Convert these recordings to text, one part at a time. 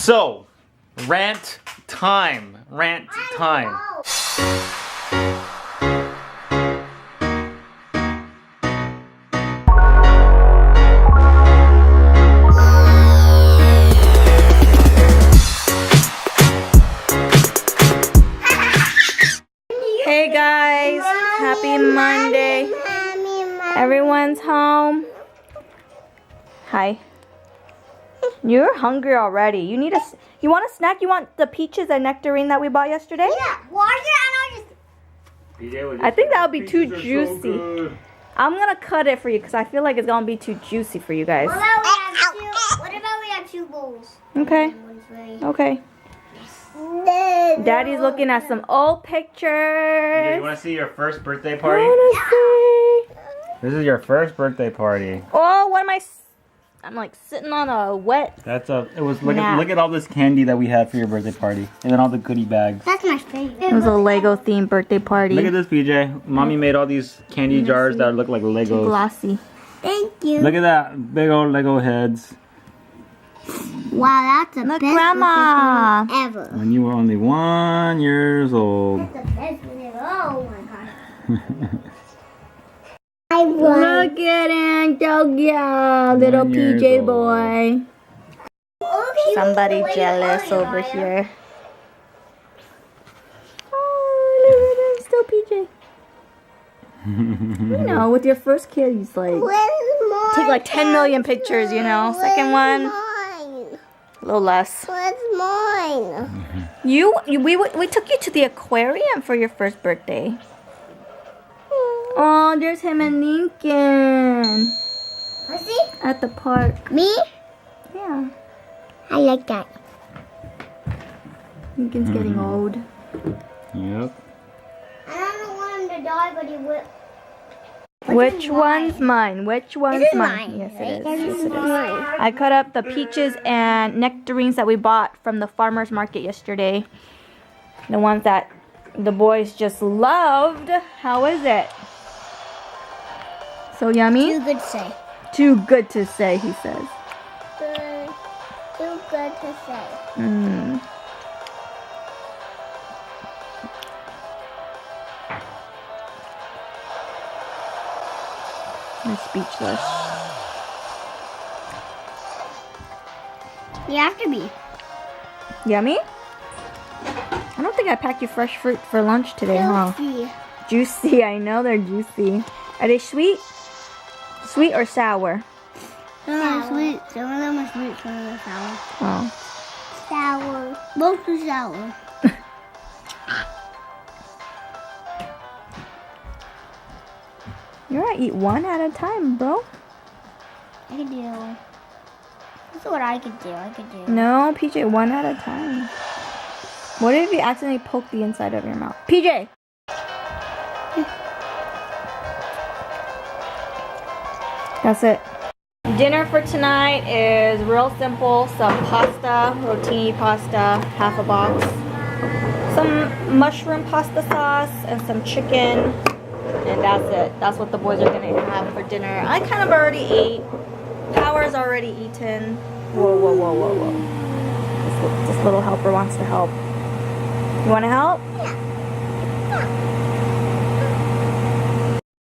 So, rant time. Rant time. Hey guys, happy Monday. Everyone's home. Hi. You're hungry already. You want a snack? You want the peaches and nectarine that we bought yesterday? Yeah, wash it and I'll just... I think that would be too juicy. So I'm gonna cut it for you because I feel like it's gonna be too juicy for you guys. What about we have two bowls? Okay. Okay. Daddy's looking at some old pictures. you want to see your first birthday I party? wanna see. This is your first birthday party. Oh, what am I? I'm like sitting on a wet. Look at all this candy that we had for your birthday party, and then all the goodie bags. That's my favorite. It was a Lego themed birthday party. Look at this, PJ. Mommy made all these candy jars that look like Legos. Glossy. Thank you. Look at that, big old Lego heads. Wow, that's the Look, best Grandma. birthday ever. When you were only 1 year old. That's the best birthday ever. Oh my god. I won. Look at Antonia, little 1 years PJ old. boy. Okay, Somebody wait, jealous wait, over wait. here. Oh, look at him, still PJ. You know, with your first kid, he's like, Where's mine? take like 10 million pictures, you know. Second one, Mine? a little less. Where's mine? We took you to the aquarium for your first birthday. Oh, there's him and Lincoln Let's see. at the park. Me? Yeah, I like that. Lincoln's getting old. Yep. I don't want him to die, but he will. Which one's mine? Which one's This is mine? mine. Yes, right? it is. This Yes, is it is. mine. I cut up the peaches and nectarines that we bought from the farmer's market yesterday. The ones that the boys just loved. How is it? So yummy? Too good to say. Too good to say, he says. Good. Too good to say. Mm. I'm speechless. You have to be. Yummy? I don't think I packed you fresh fruit for lunch today, huh? Juicy. Juicy, I know they're juicy. Are they sweet? Sweet or sour? Some of them are sweet. Some of them are sweet. Some of them are sour. Oh. Sour. Both are sour. You're gonna eat one at a time, bro. I could do. This is what I could do. No, PJ, one at a time. What if you accidentally poke the inside of your mouth? PJ! That's it. Dinner for tonight is real simple. Some pasta, rotini pasta, half a box. Some mushroom pasta sauce and some chicken. And that's it. That's what the boys are gonna have for dinner. I kind of already ate. Power's already eaten. Whoa, whoa, whoa, whoa, whoa. This little helper wants to help. You wanna help?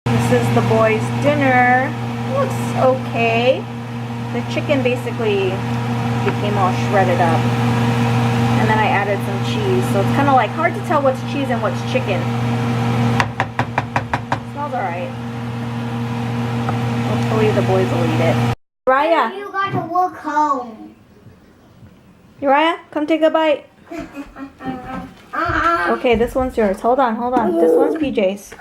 This is the boys' dinner. Looks okay. The chicken basically became all shredded up. And then I added some cheese. So it's kind of like hard to tell what's cheese and what's chicken. Smells alright. Hopefully the boys will eat it. Uriah! You got to walk home. Uriah, come take a bite. Okay, this one's yours. Hold on, hold on. This one's PJ's.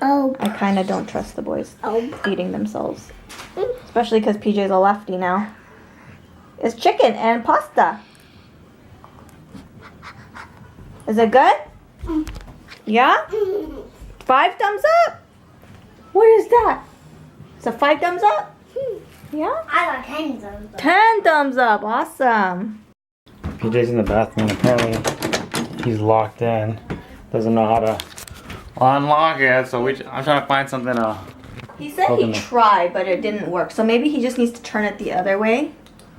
Oh. I kind of don't trust the boys Oh. feeding themselves. Especially because PJ's a lefty now. It's chicken and pasta. Is it good? Yeah? 5 thumbs up? What is that? It's a 5 thumbs up? Yeah? I got 10 thumbs up. 10 thumbs up. Awesome. PJ's in the bathroom. Apparently, he's locked in. Doesn't know how to unlock it. So I'm trying to find something to He said he tried, but it didn't work. So maybe he just needs to turn it the other way.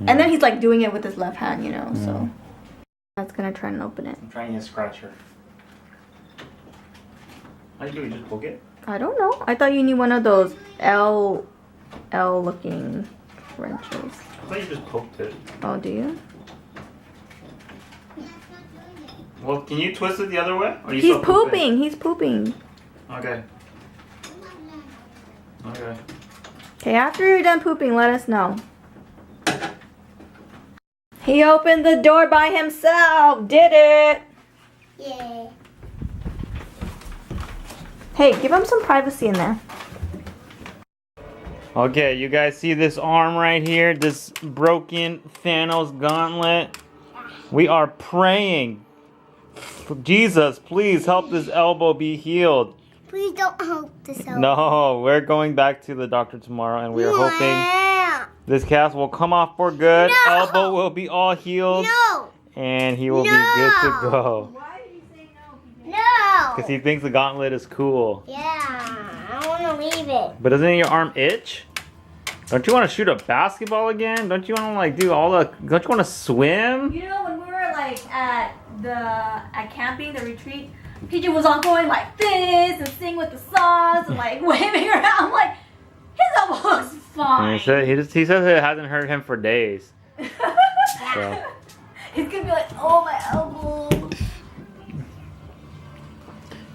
And then he's like doing it with his left hand, you know, so. That's gonna try and open it. I'm trying to scratch her. How do you do it? Just poke it? I don't know. I thought you need one of those L looking wrenches. I thought you just poked it. Oh, do you? Well, can you twist it the other way? Or you He's still pooping? pooping. He's pooping. Okay. Okay. Okay, after you're done pooping, let us know. He opened the door by himself. Did it. Yeah. Hey, give him some privacy in there. Okay, you guys see this arm right here? This broken Thanos gauntlet? We are praying. Jesus, please help this elbow be healed. Please don't help this out. No, we're going back to the doctor tomorrow and we are hoping this cast will come off for good. No. Elbow will be all healed. No. And he will be good to go. Why did he say no? No. Because he thinks the gauntlet is cool. Yeah, I want to leave it. But doesn't your arm itch? Don't you want to shoot a basketball again? Don't you want to like do all the... Don't you want to swim? You know, when we were like at camping, the retreat, PJ was all going like this and sing with the songs and like waving around. I'm like, his elbow looks fine. And he says it hasn't hurt him for days. So. He's gonna be like, oh, my elbow.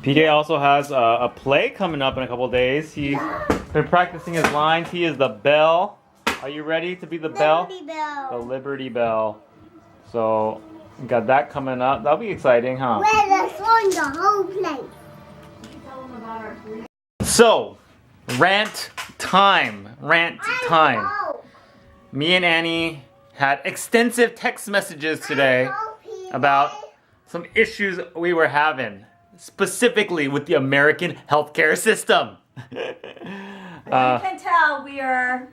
PJ also has a play coming up in a couple days. He's been practicing his lines. He is the bell. Are you ready to be the bell? Liberty Bell. The Liberty Bell. So, we got that coming up. That'll be exciting, huh? We're destroying the whole place. So, rant time. Rant time. Oh, Me and Annie had extensive text messages today about some issues we were having, specifically with the American healthcare system. You can tell we are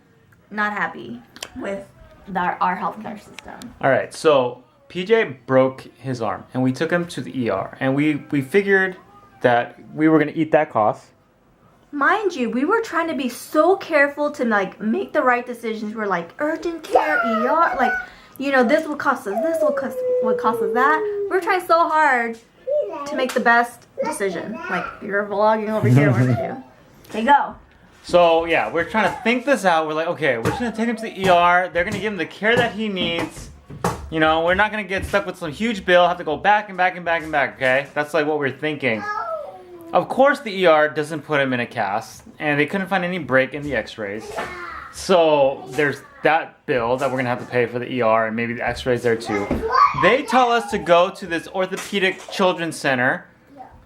not happy with our healthcare system. All right, so PJ broke his arm and we took him to the ER and we figured that we were gonna eat that cost. Mind you, we were trying to be so careful to like make the right decisions. We're like urgent care, ER, like, you know, this will cost us this, will cost us that. We're trying so hard to make the best decision. Like, you're vlogging over here, weren't you? Okay, go. So yeah, we're trying to think this out. We're like, okay, we're just gonna take him to the ER. They're gonna give him the care that he needs. You know, we're not gonna get stuck with some huge bill, have to go back and back and back and back, okay? That's like what we're thinking. Of course the ER doesn't put him in a cast, and they couldn't find any break in the x-rays. So there's that bill that we're gonna have to pay for the ER and maybe the x-rays there too. They tell us to go to this orthopedic children's center,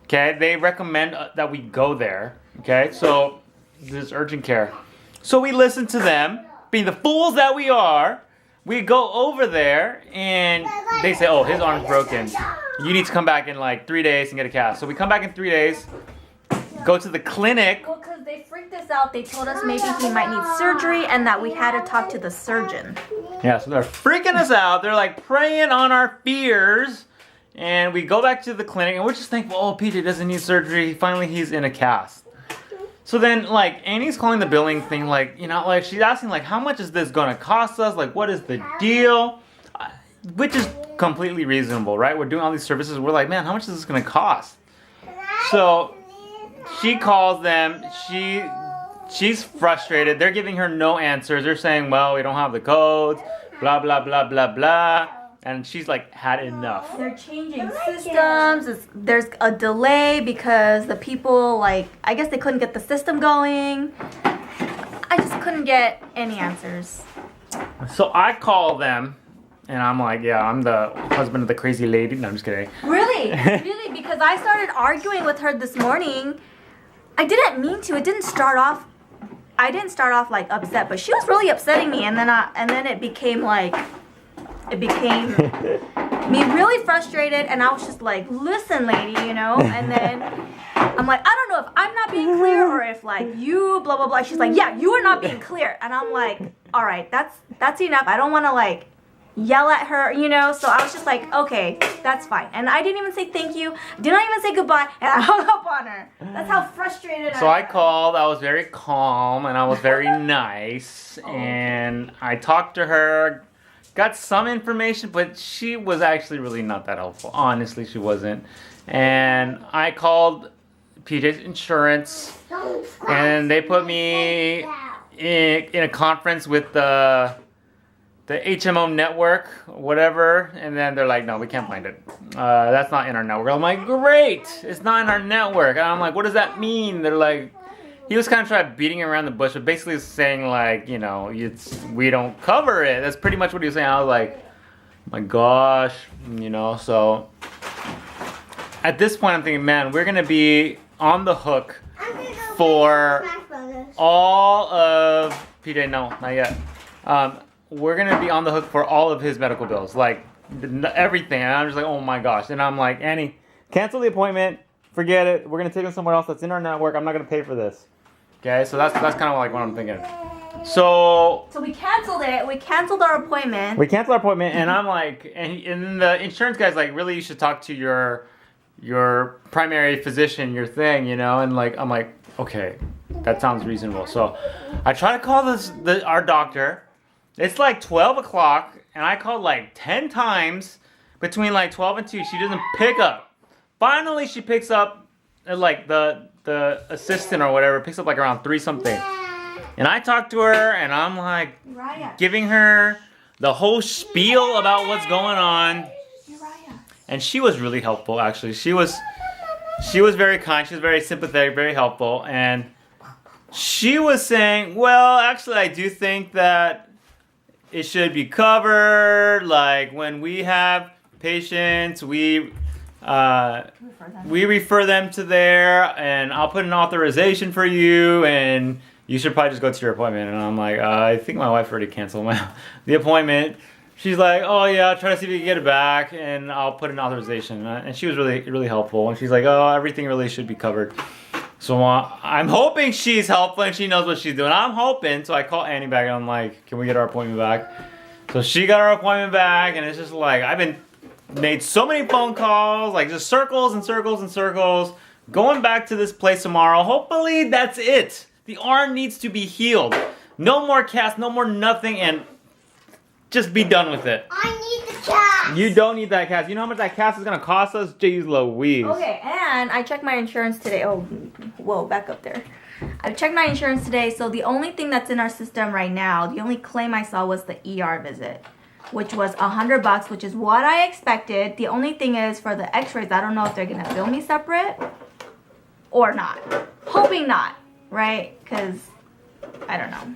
okay? They recommend that we go there, okay? So this urgent care. So we listen to them, being the fools that we are. We go over there and they say, oh, his arm's broken. You need to come back in like 3 days and get a cast. So we come back in 3 days, go to the clinic. Well, because they freaked us out. They told us maybe he might need surgery and that we had to talk to the surgeon. Yeah, so they're freaking us out. They're like preying on our fears. And we go back to the clinic and we're just thankful, oh, PJ doesn't need surgery. Finally, he's in a cast. So then, like, Annie's calling the billing thing, like, you know, like, she's asking, like, how much is this gonna cost us? Like, what is the deal? Which is completely reasonable, right? We're doing all these services. We're like, man, how much is this gonna cost? So she calls them. She's frustrated. They're giving her no answers. They're saying, well, we don't have the codes, blah, blah, blah, blah, blah. And she's like, had enough. They're changing systems. There's a delay because the people, like, I guess they couldn't get the system going. I just couldn't get any answers. So I call them, and I'm like, yeah, I'm the husband of the crazy lady. No, I'm just kidding. Really? Really? Because I started arguing with her this morning. I didn't mean to. It didn't start off. I didn't start off like upset, but she was really upsetting me, and then it became like. It became me really frustrated, and I was just like, listen, lady, you know? And then I'm like, I don't know if I'm not being clear or if, like, you, blah, blah, blah. She's like, yeah, you are not being clear. And I'm like, all right, that's enough. I don't want to, like, yell at her, you know? So I was just like, okay, that's fine. And I didn't even say thank you, did not even say goodbye, and I hung up on her. That's how frustrated I was. So I called, I was very calm, and I was very nice, and I talked to her, got some information, but she was actually really not that helpful. Honestly, she wasn't. And I called PJ's insurance, and they put me in a conference with the HMO network, whatever, and then they're like, no, we can't find it. That's not in our network. I'm like, great, it's not in our network. And I'm like, what does that mean? They're like, he was kind of trying beating around the bush, but basically saying like, you know, we don't cover it. That's pretty much what he was saying. I was like, my gosh, you know. So at this point, I'm thinking, man, we're gonna be on the hook for all of PJ. No, not yet. We're gonna be on the hook for all of his medical bills, like everything. And I'm just like, oh my gosh. And I'm like, Annie, cancel the appointment. Forget it. We're gonna take him somewhere else that's in our network. I'm not gonna pay for this. Okay, so that's kind of like what I'm thinking. So we canceled it. We canceled our appointment. And I'm like, and the insurance guy's like, really, you should talk to your primary physician, your thing, you know. And like, I'm like, okay, that sounds reasonable. So I try to call our doctor. It's like 12 o'clock, and I called like 10 times between like 12 and 2. She doesn't pick up. Finally, she picks up, like the assistant or whatever, picks up like around 3 something. And I talk to her, and I'm like giving her the whole spiel about what's going on. And she was really helpful, actually. She was very kind. She was very sympathetic, very helpful. And she was saying, well, actually, I do think that it should be covered. Like when we have patients, we refer them to there, and I'll put an authorization for you, and you should probably just go to your appointment. And I'm like, I think my wife already canceled the appointment. She's like, oh yeah, I'll try to see if you can get it back, and I'll put an authorization. And she was really, really helpful. And she's like, oh, everything really should be covered. So I'm hoping she's helpful and she knows what she's doing. I'm hoping. So I call Annie back and I'm like, can we get our appointment back? So she got our appointment back, and it's just like, made so many phone calls, like just circles and circles and circles. Going back to this place tomorrow. Hopefully that's it. The arm needs to be healed. No more cast, no more nothing, and just be done with it. I need the cast. You don't need that cast. You know how much that cast is going to cost us? Jeez Louise. Okay, and I checked my insurance today. Oh, whoa, back up there. I checked my insurance today, so the only thing that's in our system right now, the only claim I saw was the ER visit, which was $100, which is what I expected. The only thing is for the x-rays, I don't know if they're going to bill me separate or not. Hoping not, right? Because I don't know.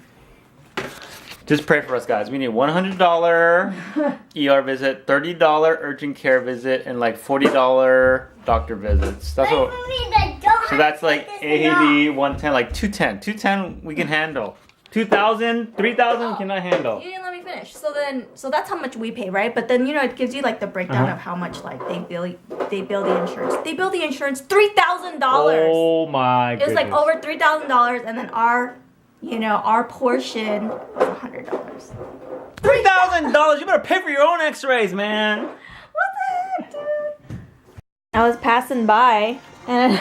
Just pray for us, guys. We need $100 ER visit, $30 urgent care visit, and like $40 doctor visits. That's what. So that's like 80, 110, like 210. 210 we can handle. 2,000, 3,000 we cannot handle. You didn't let me finish. So that's how much we pay, right? But then, you know, it gives you like the breakdown of how much like they bill the insurance. They bill the insurance $3,000. Oh my goodness. It was like over $3,000, and then our portion was $100. $3,000. You better pay for your own x-rays, man. What the heck, dude? I was passing by, and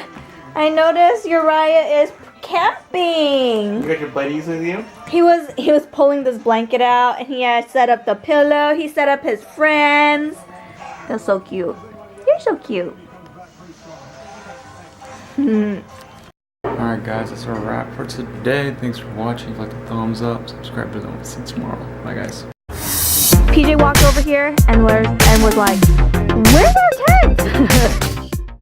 I noticed Uriah is camping. You got your buddies with you? He was pulling this blanket out, and he had set up the pillow. He set up his friends. They're so cute. You're so cute. Alright guys, that's our wrap for today. Thanks for watching. If you like the thumbs up, subscribe to them. See you tomorrow. Bye guys. PJ walked over here and was like, where's our